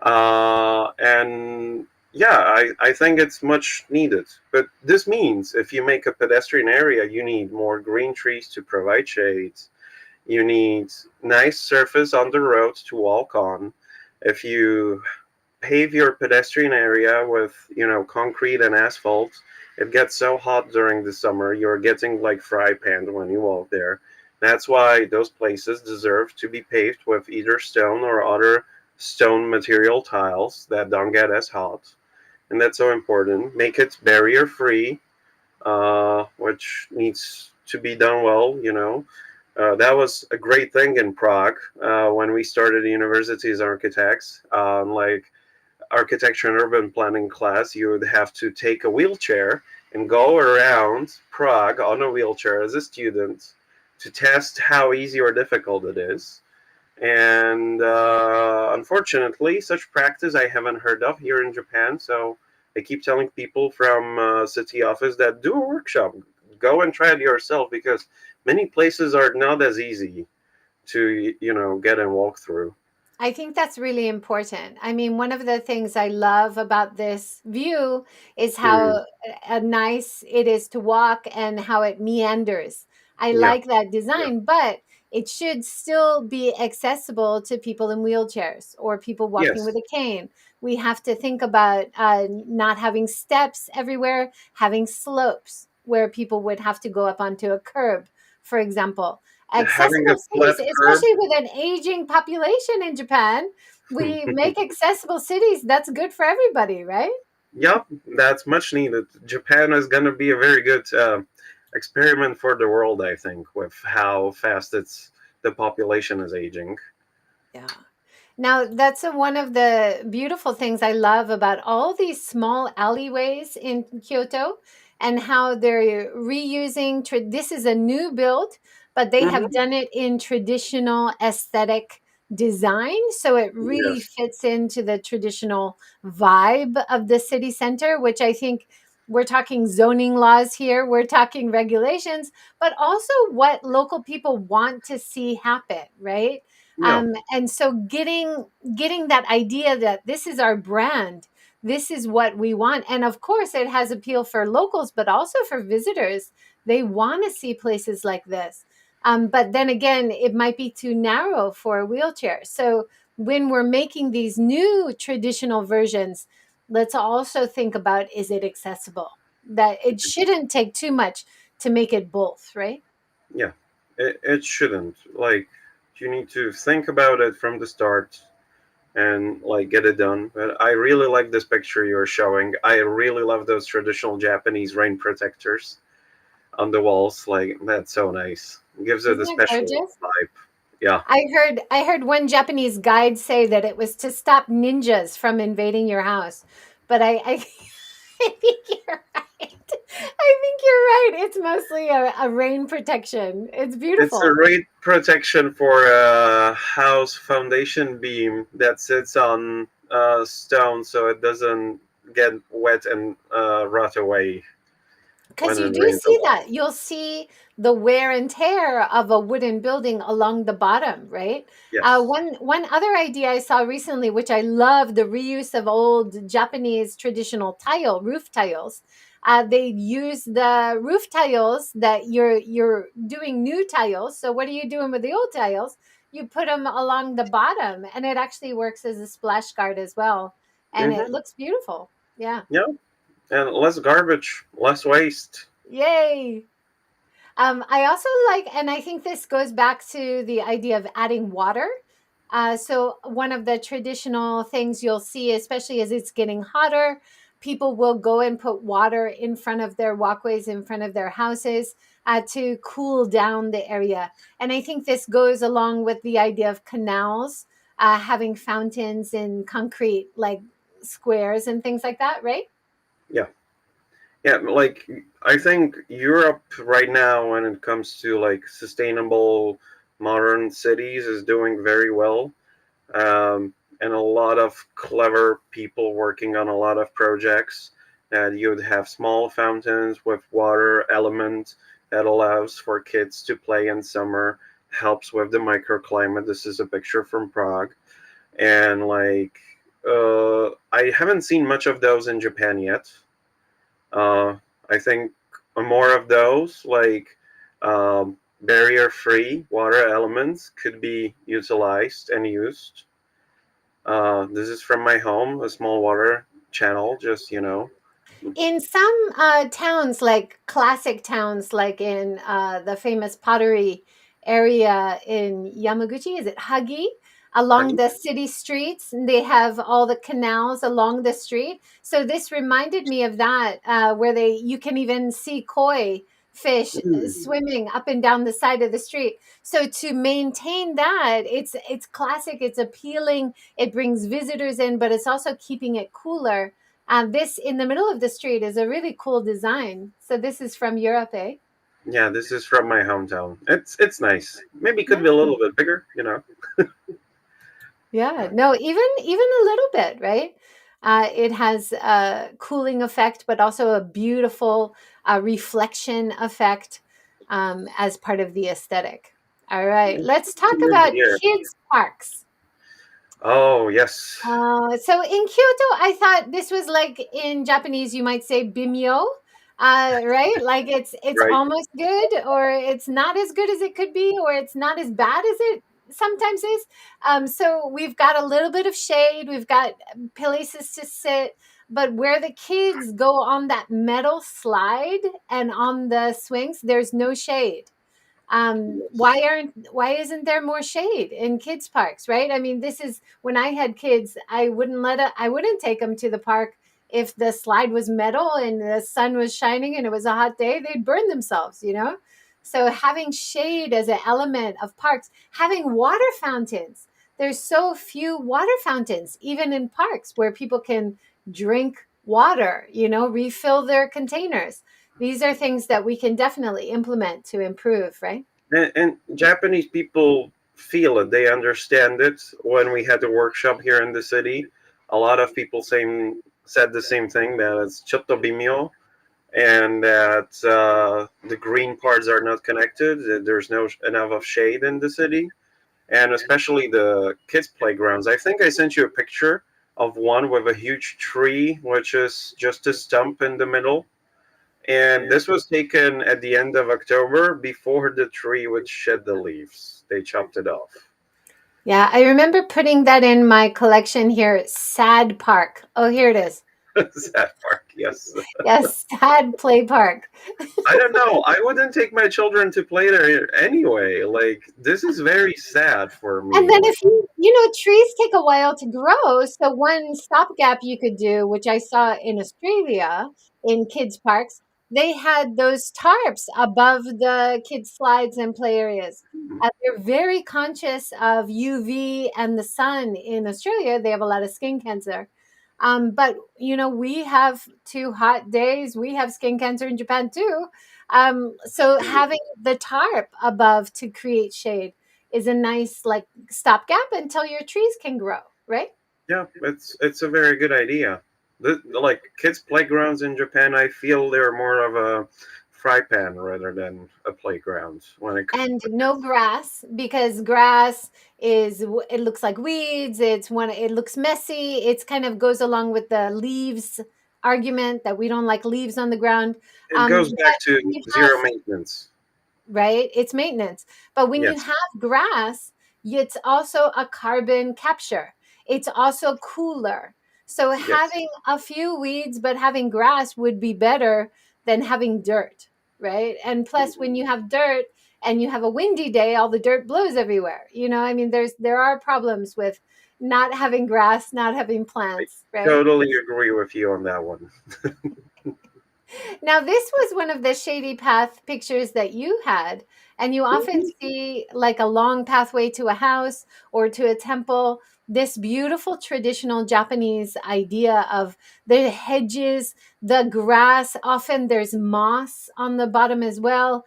And yeah, I think it's much needed. But this means, if you make a pedestrian area, you need more green trees to provide shades. You need nice surface on the road to walk on. If you pave your pedestrian area with, concrete and asphalt, it gets so hot during the summer, you're getting like fry pan when you walk there. That's why those places deserve to be paved with either stone or other stone material tiles that don't get as hot. And that's so important. Make it barrier free, which needs to be done well. That was a great thing in Prague when we started university as architects. Like, architecture and urban planning class, you would have to take a wheelchair and go around Prague on a wheelchair as a student to test how easy or difficult it is. And unfortunately, such practice I haven't heard of here in Japan. So I keep telling people from city office that do a workshop, go and try it yourself, because many places are not as easy to get and walk through. I think that's really important. I mean, one of the things I love about this view is how Mm, nice it is to walk and how it meanders. I yeah, like that yeah, design, but it should still be accessible to people in wheelchairs or people walking with yes. a cane. We have to think about not having steps everywhere, having slopes where people would have to go up onto a curb, for example. Having Accessible a flat cities, curb. especially with an aging population in Japan, we make accessible cities. That's good for everybody, right? Yep, that's much needed. Japan is going to be a very good experiment for the world, I think, with how fast the population is aging. Yeah. Now, that's one of the beautiful things I love about all these small alleyways in Kyoto and how they're reusing. This is a new build, but they have Hmm. done it in traditional aesthetic design. So it really Yes, fits into the traditional vibe of the city center, which I think we're talking zoning laws here, we're talking regulations, but also what local people want to see happen, right? yeah, And so getting that idea that this is our brand, this is what we want, and of course it has appeal for locals but also for visitors. They want to see places like this, but then again it might be too narrow for a wheelchair. So when we're making these new traditional versions, let's also think about, is it accessible? That it shouldn't take too much to make it both, right? yeah. It shouldn't. Like, you need to think about it from the start and, like, get it done. But I really like this picture you're showing. I really love those traditional Japanese rain protectors on the walls. Like, that's so nice. It gives it a Isn't it special gorgeous? vibe. Yeah. I heard one Japanese guide say that it was to stop ninjas from invading your house. But I I think you're right. I think you're right. It's mostly a rain protection. It's It's a beautiful. great protection for a house foundation beam that sits on stone, so it doesn't get wet and rot away Because when you it do rains a see lot. that. You'll see the wear and tear of a wooden building along the bottom, right? Yes. One other idea I saw recently, which I love, the reuse of old Japanese traditional roof tiles. They use the roof tiles that you're doing new tiles. So what are you doing with the old tiles? You put them along the bottom, and it actually works as a splash guard as well, and it Mm-hmm. looks beautiful. Yeah. Yeah. And less garbage, less waste. Yay! I also like, and I think this goes back to the idea of adding water. So, one of the traditional things you'll see, especially as it's getting hotter, people will go and put water in front of their walkways, in front of their houses to cool down the area. And I think this goes along with the idea of canals having fountains in concrete, like squares and things like that, right? Yeah. Yeah, like I think Europe right now, when it comes to like sustainable modern cities, is doing very well. And a lot of clever people working on a lot of projects that you would have small fountains with water element that allows for kids to play in summer, helps with the microclimate. This is a picture from Prague. And like I haven't seen much of those in Japan yet. I think more of those, like barrier free water elements, could be utilized and used. This is from my home, a small water channel, just, you know. In some towns, like classic towns, like in the famous pottery area in Yamaguchi, is it Hagi? Along the city streets, and they have all the canals along the street. So this reminded me of that, where they you can even see koi fish swimming up and down the side of the street. So to maintain that, it's classic, it's appealing, it brings visitors in, but it's also keeping it cooler. This in the middle of the street is a really cool design. So this is from Europe, eh? Yeah, this is from my hometown. It's nice. Maybe it could Yeah, be a little bit bigger, you know. yeah. No, even a little bit, right? It has a cooling effect, but also a beautiful reflection effect as part of the aesthetic. All right, let's talk Same about here. kids' parks. Oh yes, So in Kyoto, I thought this was like in Japanese, you might say bimyo, right? Like it's right. almost good, or it's not as good as it could be, or it's not as bad as it sometimes is. So we've got a little bit of shade, we've got places to sit, but where the kids go on that metal slide and on the swings, there's no shade. Why isn't there more shade in kids parks, right? I mean, this is when I had kids, I wouldn't take them to the park if the slide was metal and the sun was shining and it was a hot day. They'd burn themselves, you know. So having shade as an element of parks, having water fountains, there's so few water fountains even in parks where people can drink water, you know, refill their containers. These are things that we can definitely implement to improve, right? And Japanese people feel it. They understand it. When we had the workshop here in the city, a lot of people said the same thing, that it's chotto bimyo, and that the green parts are not connected. That there's no enough of shade in the city, and especially the kids' playgrounds. I think I sent you a picture of one with a huge tree, which is just a stump in the middle. And this was taken at the end of October before the tree would shed the leaves. They chopped it off. Yeah, I remember putting that in my collection here. Sad Park. Oh, here it is. Sad park, yes. Yes, Sad Play Park. I don't know. I wouldn't take my children to play there anyway. Like, this is very sad for And me. then Like, if you know, trees take a while to grow. So one stopgap you could do, which I saw in Australia in kids' parks, they had those tarps above the kids' slides and play areas. They're very conscious of UV and the sun in Australia. They have a lot of skin cancer. But you know, we have 2 hot days. We have skin cancer in Japan too. So having the tarp above to create shade is a nice like stopgap until your trees can grow, right? yeah, it's a very good idea. Like kids' playgrounds in Japan, I feel they're more of a fry pan rather than a playground when it comes. And no grass because grass it looks like weeds. It looks messy. It's kind of goes along with the leaves argument that we don't like leaves on the ground. It goes But back to when you have zero maintenance. right? It's maintenance. But when you Yes. have grass, it's also a carbon capture. It's also cooler. So Yes. having a few weeds but having grass would be better than having dirt, right? And plus, when you have dirt and you have a windy day, all the dirt blows everywhere. I mean, there are problems with not having grass, not having I plants, right? totally agree with you on that one. Now, this was one of the shady path pictures that you had, and you often Mhm. see like a long pathway to a house or to a temple. This beautiful traditional Japanese idea of the hedges, the grass, often there's moss on the bottom as well,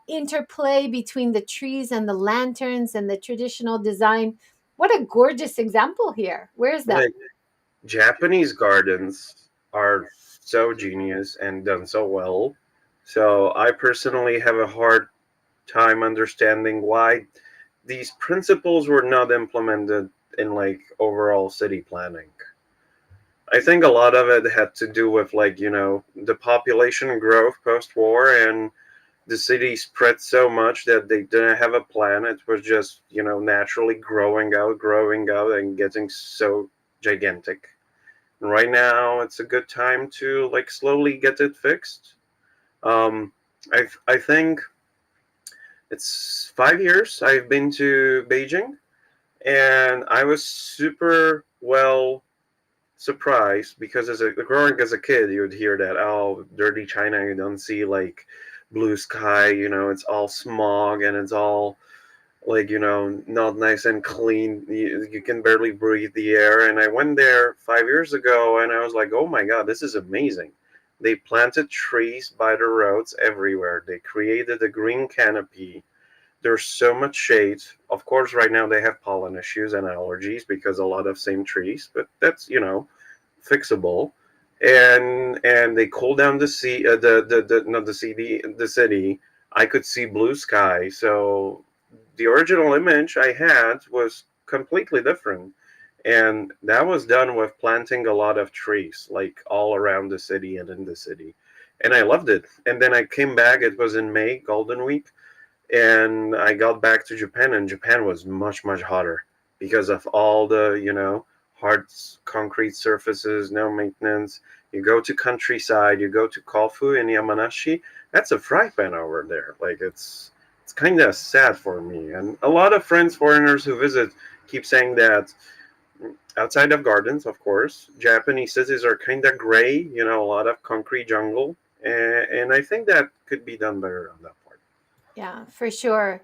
interplay between the trees and the lanterns and the traditional design. What a gorgeous example here. Where's that? Like Japanese gardens are so genius and done so well. So I personally have a hard time understanding why these principles were not implemented in like overall city planning. I think a lot of it had to do with like, the population growth post war, and the city spread so much that they didn't have a plan. It was just, naturally growing out and getting so gigantic. And right now it's a good time to like slowly get it fixed. Um I think it's 5 years I've been to Beijing, and I was super well surprised because growing as a kid, you would hear that, oh, dirty China, you don't see like blue sky, it's all smog and it's all like not nice and clean. You can barely breathe the air. And I went there 5 years ago, and I was like, oh my god, this is amazing. They planted trees by the roads everywhere. They created a green canopy. There's so much shade. Of course, right now they have pollen issues and allergies because a lot of same trees, but that's fixable. And they cool down the sea, the not the city, the city. I could see blue sky. So the original image I had was completely different, and that was done with planting a lot of trees, like all around the city and in the city, and I loved it. And then I came back. It was in May, Golden Week, and I got back to Japan, and Japan was much much hotter because of all the hard concrete surfaces, no maintenance. You go to countryside, you go to Kofu in Yamanashi. That's a fry pan over there. Like it's kind of sad for me. And a lot of friends, foreigners who visit, keep saying that outside of gardens, of course, Japanese cities are kind of gray. A lot of concrete jungle, and I think that could be done better on that part. Yeah, for sure.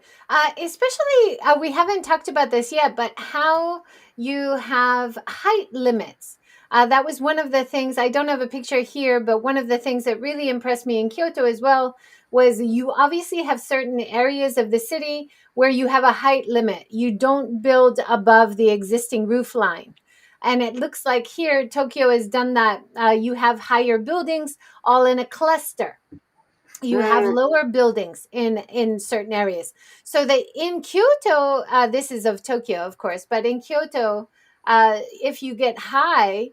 Especially, we haven't talked about this yet, but how you have height limits. That was one of the things, I don't have a picture here, but one of the things that really impressed me in Kyoto as well was you obviously have certain areas of the city where you have a height limit. You don't build above the existing roof line. And it looks like here, Tokyo has done that. You have higher buildings all in a cluster. You have Mm, lower buildings in certain areas, so that in Kyoto, this is of Tokyo of course, but in Kyoto, if you get high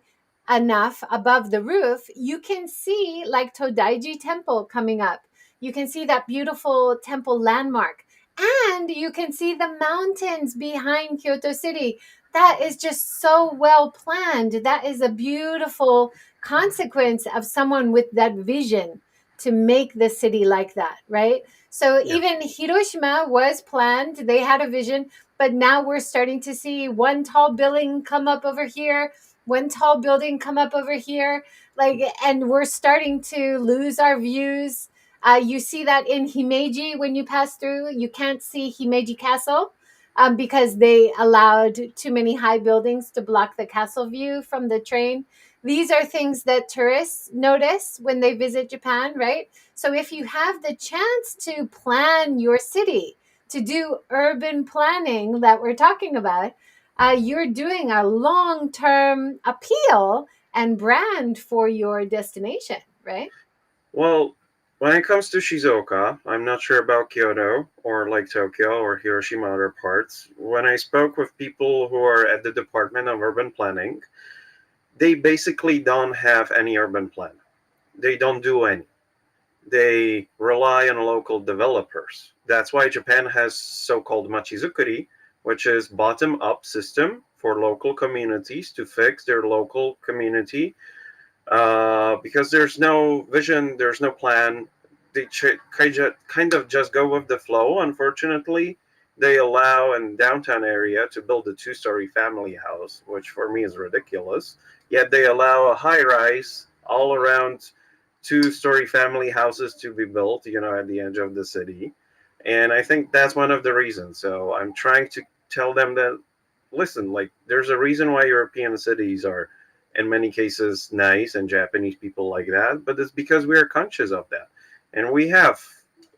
enough above the roof, you can see like Todaiji Temple coming up. You can see that beautiful temple landmark, and you can see the mountains behind Kyoto City. That is just so well planned. That is a beautiful consequence of someone with that vision to make the city like that, right? So yeah. even Hiroshima was planned, they had a vision, but now we're starting to see one tall building come up over here, one tall building come up over here, like, and we're starting to lose our views. You see that in Himeji when you pass through, you can't see Himeji Castle. Because they allowed too many high buildings to block the castle view from the train. These are things that tourists notice when they visit Japan, right? So if you have the chance to plan your city, to do urban planning that we're talking about, you're doing a long term appeal and brand for your destination, right? Well, when it comes to Shizuoka, I'm not sure about Kyoto or like Tokyo or Hiroshima other parts. When I spoke with people who are at the Department of Urban Planning, they basically don't have any urban plan. They don't do any. They rely on local developers. That's why Japan has so-called machizukuri, which is bottom-up system for local communities to fix their local community, because there's no vision, there's no plan. They kind of just go with the flow. Unfortunately, they allow in downtown area to build a two-story family house, which for me is ridiculous. Yet they allow a high-rise all around two-story family houses to be built, at the edge of the city. And I think that's one of the reasons. So I'm trying to tell them that, listen, like, there's a reason why European cities are in many cases nice and Japanese people like that, but it's because we are conscious of that. And we have,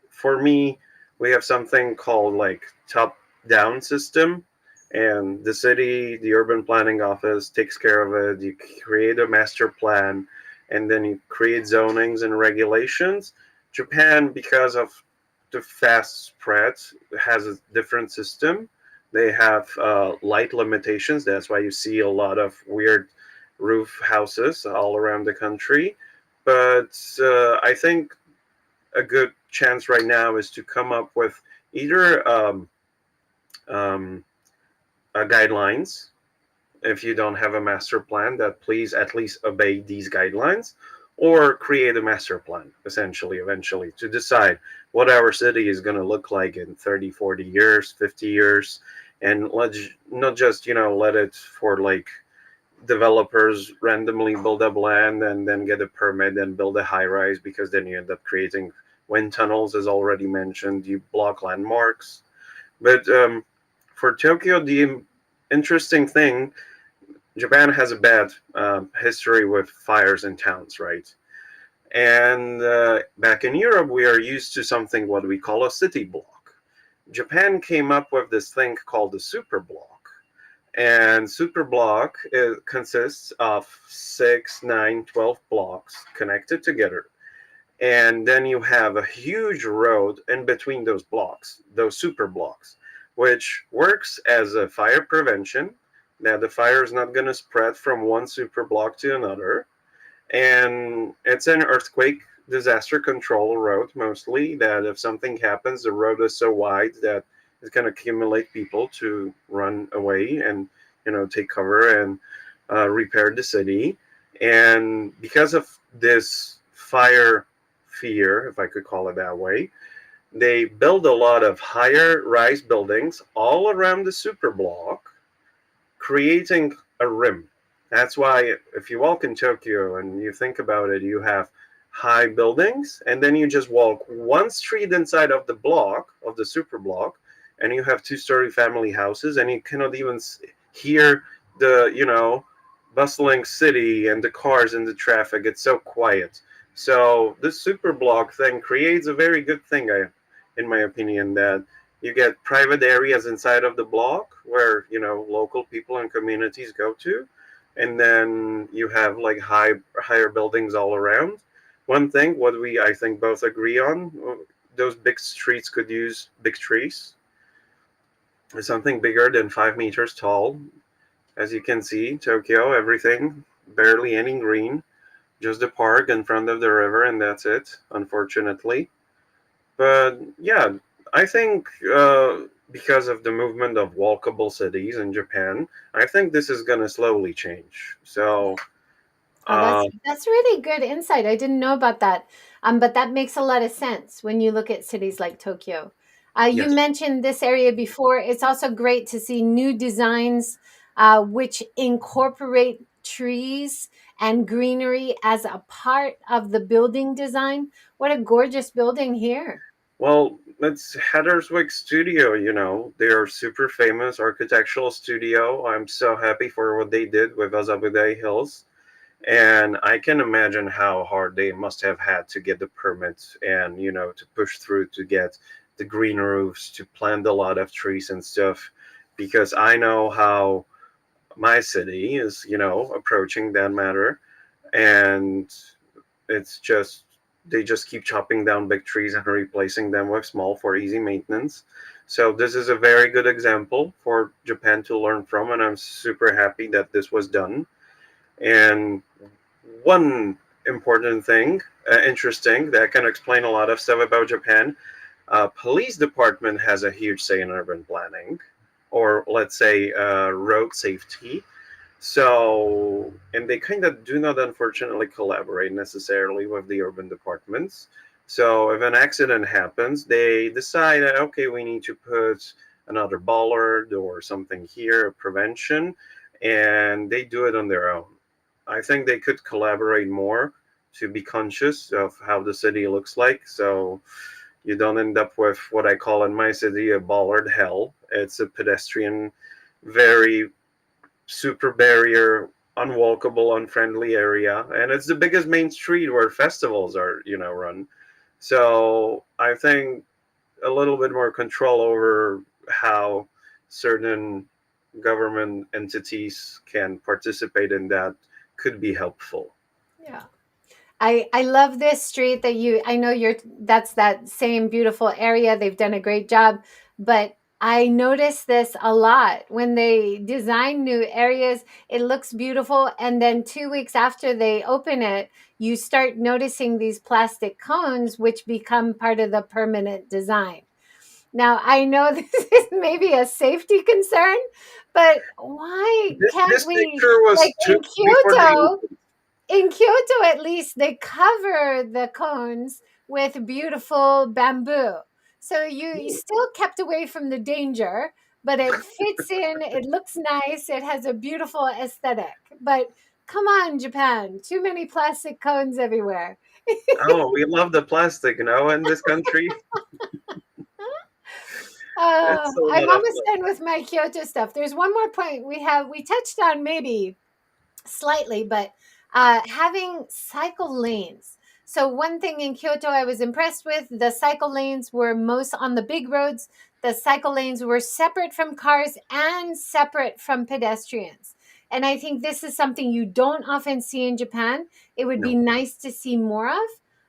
for me, we have something called like top down system, and the city, the urban planning office takes care of it. You create a master plan, and then you create zonings and regulations. Japan, because of the fast spread, has a different system. They have light limitations. That's why you see a lot of weird roof houses all around the country. But I think a good chance right now is to come up with either um, guidelines, if you don't have a master plan, that please at least obey these guidelines, or create a master plan, essentially, eventually, to decide what our city is going to look like in 30, 40 years, 50 years. And let's not just, let it for like developers randomly build up land and then get a permit and build a high rise, because then you end up creating wind tunnels, as already mentioned. You block landmarks. But for Tokyo, the interesting thing, Japan has a bad history with fires in towns, right? And back in Europe, we are used to something what we call a city block. Japan came up with this thing called a super block. And super block consists of 6, 9, 12 blocks connected together. And then you have a huge road in between those blocks, those super blocks, which works as a fire prevention. Now the fire is not going to spread from one super block to another. And it's an earthquake disaster control road mostly, that if something happens, the road is so wide that it's going to accumulate people to run away and, take cover and repair the city. And because of this fire fear, if I could call it that way, they build a lot of higher rise buildings all around the super block, creating a rim. That's why if you walk in Tokyo and you think about it, you have high buildings, and then you just walk one street inside of the block, of the super block, and you have two-story family houses, and you cannot even hear the, bustling city and the cars and the traffic. It's so quiet. So this super block thing creates a very good thing, in my opinion, that you get private areas inside of the block where, local people and communities go to, and then you have like higher buildings all around. One thing, what we I think both agree on, those big streets could use big trees, something bigger than 5 meters tall. As you can see, Tokyo, everything barely any green, just the park in front of the river, and that's it, unfortunately. But yeah, I think because of the movement of walkable cities in Japan, I think this is going to slowly change. So, Oh, uh, that's really good insight. I didn't know about that. But that makes a lot of sense when you look at cities like Tokyo. You yes. mentioned this area before. It's also great to see new designs which incorporate trees and greenery as a part of the building design. What a gorgeous building here. Well, it's Hedderswig Studio, They are super famous architectural studio. I'm so happy for what they did with Azabudai Hills. And I can imagine how hard they must have had to get the permits and, to push through to get the green roofs, to plant a lot of trees and stuff. Because I know how my city is, approaching that matter. And it's just, they just keep chopping down big trees and replacing them with small for easy maintenance. So this is a very good example for Japan to learn from, and I'm super happy that this was done. And one important thing, interesting, that can explain a lot of stuff about Japan. Police department has a huge say in urban planning. or let's say road safety. So, and they kind of do not unfortunately collaborate necessarily with the urban departments. So, if an accident happens, they decide that, okay, we need to put another bollard or something here, prevention, and they do it on their own. I think they could collaborate more to be conscious of how the city looks like. So, you don't end up with what I call in my city a bollard hell. It's a pedestrian, very super barrier, unwalkable, unfriendly area, and it's the biggest main street where festivals are, run. So I think a little bit more control over how certain government entities can participate in that could be helpful. Yeah. I love this street that I know that's that same beautiful area. They've done a great job, but I notice this a lot when they design new areas. It looks beautiful, and then 2 weeks after they open it, you start noticing these plastic cones, which become part of the permanent design. Now, I know this is maybe a safety concern, but why can't This we, picture like was took before they Kyoto, opened. in Kyoto, at least they cover the cones with beautiful bamboo. So you still kept away from the danger, but it fits in, it looks nice, it has a beautiful aesthetic. But come on, Japan, too many plastic cones everywhere. Oh, we love the plastic, in this country. It's a I'm lot of almost fun. done with my Kyoto stuff. There's one more point we touched on maybe slightly, but having cycle lanes. So one thing in Kyoto I was impressed with, the cycle lanes were most on the big roads. The cycle lanes were separate from cars and separate from pedestrians. And I think this is something you don't often see in Japan. It would be No. nice to see more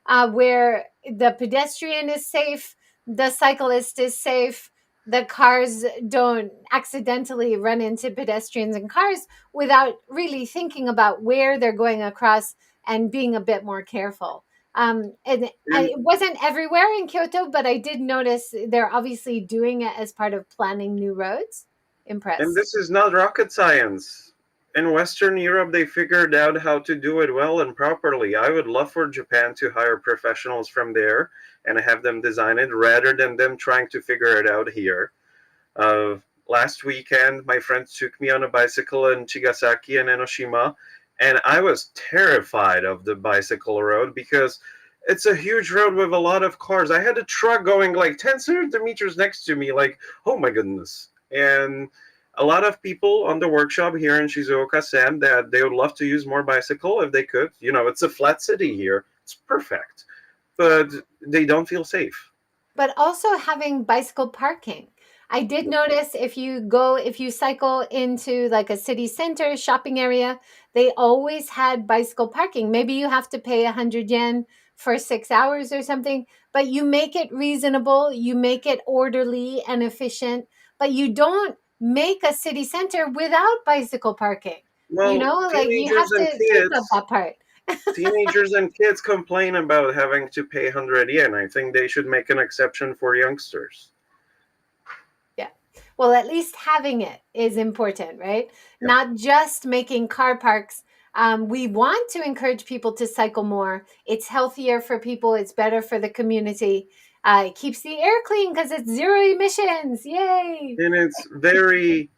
of, where the pedestrian is safe, the cyclist is safe, the cars don't accidentally run into pedestrians and cars without really thinking about where they're going across and being a bit more careful. And It wasn't everywhere in Kyoto, but I did notice they're obviously doing it as part of planning new roads. And Impressed. this is not rocket science. In Western Europe, they figured out how to do it well and properly. I would love for Japan to hire professionals from there and have them design it rather than them trying to figure it out here. Uh, Last weekend, my friends took me on a bicycle in Chigasaki and Enoshima, and I was terrified of the bicycle road because it's a huge road with a lot of cars. I had a truck going like 10 centimeters next to me, like, oh my goodness. And a lot of people on the workshop here in Shizuoka said that they would love to use more bicycle if they could. It's a flat city here, it's perfect, but they don't feel safe. But also having bicycle parking. I did notice if you cycle into like a city center shopping area, they always had bicycle parking. Maybe you have to pay 100 yen for 6 hours or something, but you make it reasonable, you make it orderly and efficient, but you don't make a city center without bicycle parking. Well, Like you have to think of that part. teenagers and kids complain about having to pay 100 yen. I think they should make an exception for youngsters. Yeah. Well, at least having it is important, right? Yeah. Not just making car parks. We want to encourage people to cycle more. It's healthier for people, it's better for the community. It keeps the air clean because it's zero emissions. Yay. And it's very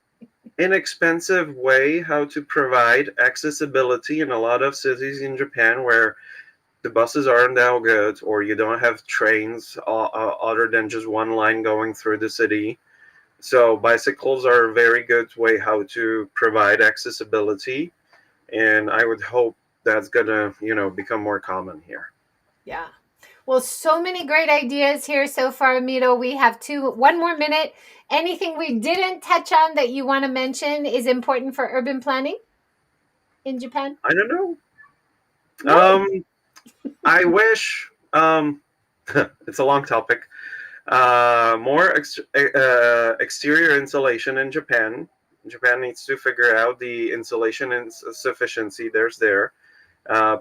inexpensive way how to provide accessibility in a lot of cities in Japan where the buses aren't that good or you don't have trains other than just one line going through the city. So bicycles are a very good way how to provide accessibility, and I would hope that's gonna become more common here. Yeah. Well, so many great ideas here so far, Miro. We have one more minute. Anything we didn't touch on that you want to mention is important for urban planning in Japan? I don't know. No. I wish. It's a long topic. More exterior insulation in Japan. Japan needs to figure out the insulation insufficiency there.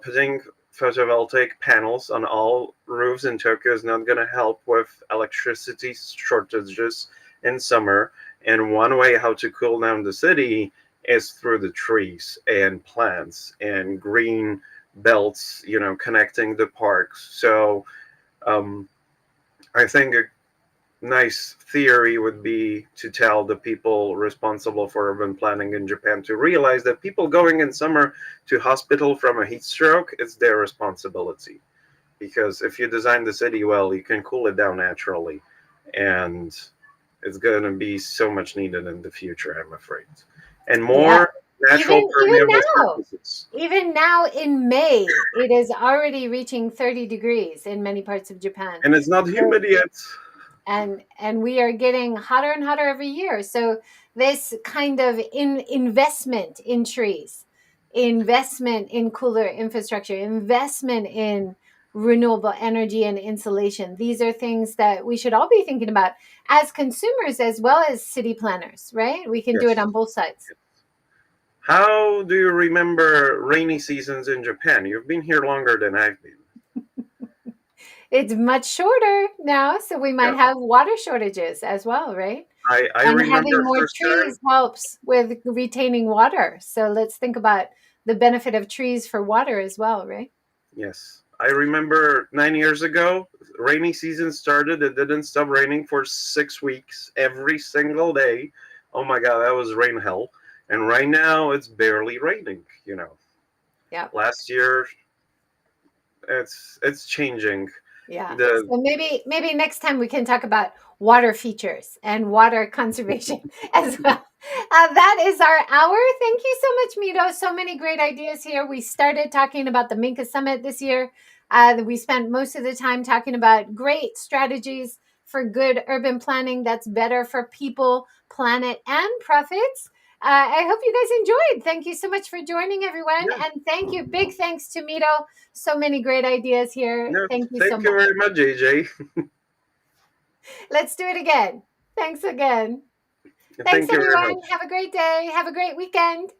Putting photovoltaic panels on all roofs in Tokyo is not going to help with electricity shortages in summer. And one way how to cool down the city is through the trees and plants and green belts, connecting the parks. So um, I think a nice theory would be to tell the people responsible for urban planning in Japan to realize that people going in summer to hospital from a heat stroke, it's their responsibility. Because if you design the city well, you can cool it down naturally. And it's going to be so much needed in the future, I'm afraid. And Yeah. more natural Even permeable now, surfaces. even now in May, it is already reaching 30 degrees in many parts of Japan. And it's not So humid yet. and we are getting hotter and hotter every year, so this kind of investment in trees, investment in cooler infrastructure, investment in renewable energy and insulation, these are things that we should all be thinking about as consumers as well as city planners, right? We can do it Yes. on both sides. How do you remember rainy seasons in Japan? You've been here longer than I've been. It's much shorter now, so we Yeah. might have water shortages as well, right? I And remember having more first time. trees helps with retaining water. So let's think about the benefit of trees for water as well, right? Yes. I remember 9 years ago, rainy season started. It didn't stop raining for 6 weeks every single day. Oh my God, that was rain hell. And right now, it's barely raining. Yeah. Last year, it's changing. Yeah. The So maybe next time we can talk about water features and water conservation as well. That is our hour. Thank you so much, Miro. So many great ideas here. We started talking about the Minka Summit this year. We spent most of the time talking about great strategies for good urban planning that's better for people, planet, and profits. I hope you guys enjoyed. Thank you so much for joining, everyone. yeah, And thank you. Big thanks to Miro. So many great ideas here. yeah. Thank you so Thank you much. very much, JJ. Let's do it again. Thanks again. Thanks, Thank you very everyone. much. Have a great day. Have a great weekend.